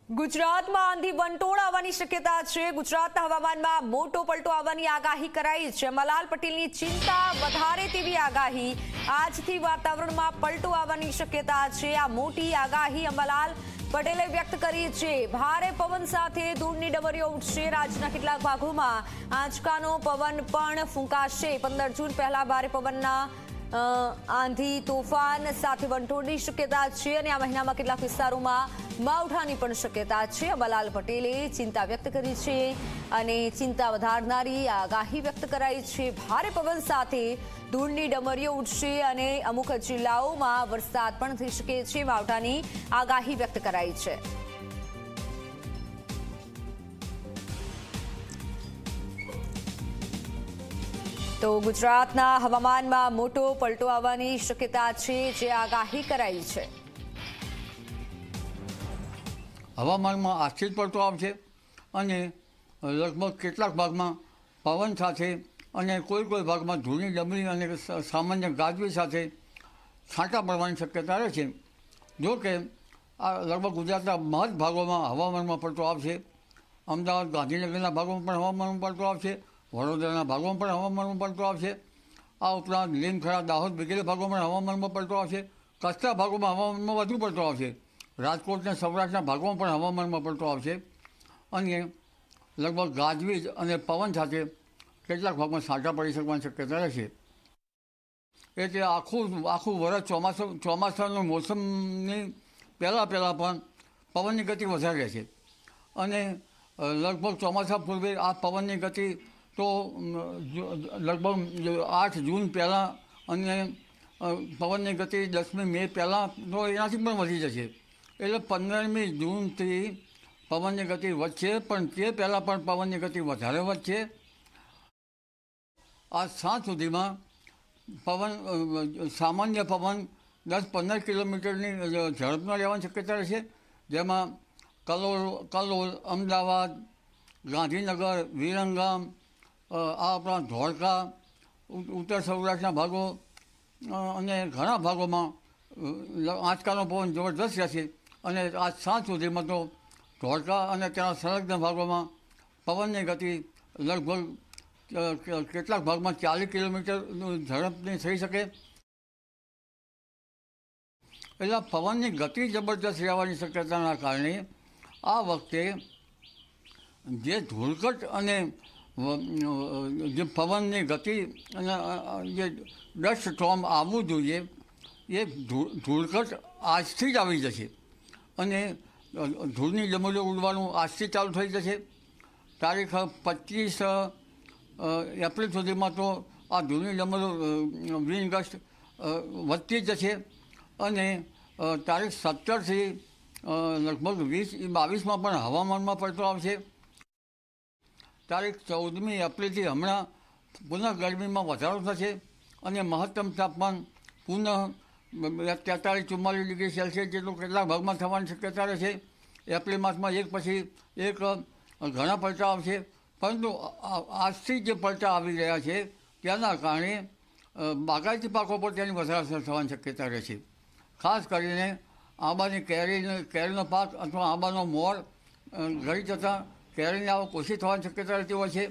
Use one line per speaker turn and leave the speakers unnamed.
ગુજરાતમાં આંધી વંટોળ આવવાની શક્યતા છે। ગુજરાતના હવામાનમાં મોટો પલટો આવવાની આગાહી કરાઈ છે। અંબાલાલ પટેલની ચિંતા વધારે તેવી આગાહી। આજથી વાતાવરણમાં પલટો આવવાની શક્યતા છે। આ મોટી આગાહી અંબાલાલ પટેલે વ્યક્ત કરી છે। ભારે પવન સાથે ધૂળની ડમરીઓ ઉઠશે। રાજ્યના કેટલાક ભાગોમાં આંચકાનો પવન પણ ફૂંકાશે। 15 જૂન પહેલા ભારે પવનના આંધી તોફાન સાથે વંટોળની શક્યતા છે અને આ મહિનામાં કેટલાક વિસ્તારોમાં માવઠાની પણ શક્યતા છે। અંબાલાલ પટેલે ચિંતા વ્યક્ત કરી છે અને ચિંતા વધારનારી આગાહી વ્યક્ત કરાઈ છે। ભારે પવન સાથે ધૂળની ડમરીઓ ઉઠશે અને અમુક જિલ્લાઓમાં વરસાદ પણ થઈ શકે છે। માવઠાની આગાહી વ્યક્ત કરાઈ છે। તો ગુજરાતના હવામાનમાં મોટો પલટો આવવાની શક્યતા છે, જે આગાહી કરાઈ છે।
હવામાનમાં આશ્ચર્ય પલટો આવશે અને લગભગ કેટલાક ભાગમાં પવન સાથે અને કોઈ ભાગમાં ધૂળની ડમરી અને સામાન્ય ગાજવી સાથે છાંટા પડવાની શક્યતા રહે છે। જો કે આ લગભગ ગુજરાતના મહદ ભાગોમાં હવામાનમાં પલટો આવશે। અમદાવાદ ગાંધીનગરના ભાગોમાં પણ હવામાનમાં પલટો આવશે। વડોદરાના ભાગોમાં પણ હવામાનમાં પલટો આવશે। આ ઉપરાંત લીમખેડા દાહોદ વગેરે ભાગોમાં હવામાનમાં પલટો આવશે। કચ્છના ભાગોમાં હવામાનમાં વધુ પલટો આવશે। રાજકોટ અને સૌરાષ્ટ્રના ભાગોમાં પણ હવામાનમાં પલટો આવશે અને લગભગ ગાજવીજ અને પવન સાથે કેટલાક ભાગમાં છાંટા પડી શકવાની શક્યતા રહેશે। એટલે આખું વર્ષ ચોમાસાનું મોસમની પહેલાં પણ પવનની ગતિ વધારે રહેશે અને લગભગ ચોમાસા પૂર્વે આ પવનની ગતિ તો લગભગ 8 જૂન પહેલાં અને પવનની ગતિ 10મી મે પહેલાં તો એનાથી પણ વધી જશે। એટલે 15મી જૂનથી પવનની ગતિ વધશે, પણ તે પહેલાં પણ પવનની ગતિ વધારે વધશે। આ સાંજ સુધીમાં પવન સામાન્ય પવન 10-15 કિલોમીટરની ઝડપમાં રહેવાની શક્યતા રહેશે, જેમાં કલોલ, અમદાવાદ, ગાંધીનગર, વિરંગામ, આ ઉપરાંત ધોળકા, ઉત્તર સૌરાષ્ટ્રના ભાગો અને ઘણા ભાગોમાં આંચકાનો પવન જબરદસ્ત રહેશે અને આજ સાંજ સુધીમાં તો ધોળકા અને તેના સંલગ્ન ભાગોમાં પવનની ગતિ લગભગ કેટલાક ભાગમાં 40 કિલોમીટર ઝડપની થઈ શકે। એટલે પવનની ગતિ જબરદસ્ત રહેવાની શક્યતાના કારણે આ વખતે જે ધૂળકટ અને જે પવનની ગતિ અને જે ડસ્ટ સ્ટોર્મ આવવું જોઈએ એ ધૂળકટ આજથી જ આવી જશે અને ધૂળની ડમરીઓ ઉડવાનું આજથી ચાલુ થઈ જશે। તારીખ 25 એપ્રિલ સુધીમાં તો આ ધૂળની ડમરીઓ વિન્ડ ગસ્ટ વધતી જ જશે અને તારીખ 17થી લગભગ 20-22માં પણ હવામાનમાં પલટો આવશે। તારીખ 14મી એપ્રિલથી હમણાં પુનઃ ગરમીમાં વધારો થશે અને મહત્તમ તાપમાન પુનઃ 43-44 ડિગ્રી સેલ્સિયસ જેટલું કેટલાક ભાગમાં થવાની શક્યતા રહેશે। એપ્રિલ માસમાં એક પછી એક ઘણા પલટા આવશે, પરંતુ આજથી જે પલટા આવી રહ્યા છે તેના કારણે બાગાયતી પાકો પર તેની વધારે અસર થવાની શક્યતા રહેશે। ખાસ કરીને આંબાની કેરીનો પાક અથવા આંબાનો મોર ગળી જતાં કેરીની આવક ઓછી થવાની શક્યતા રહેતી હોય છે।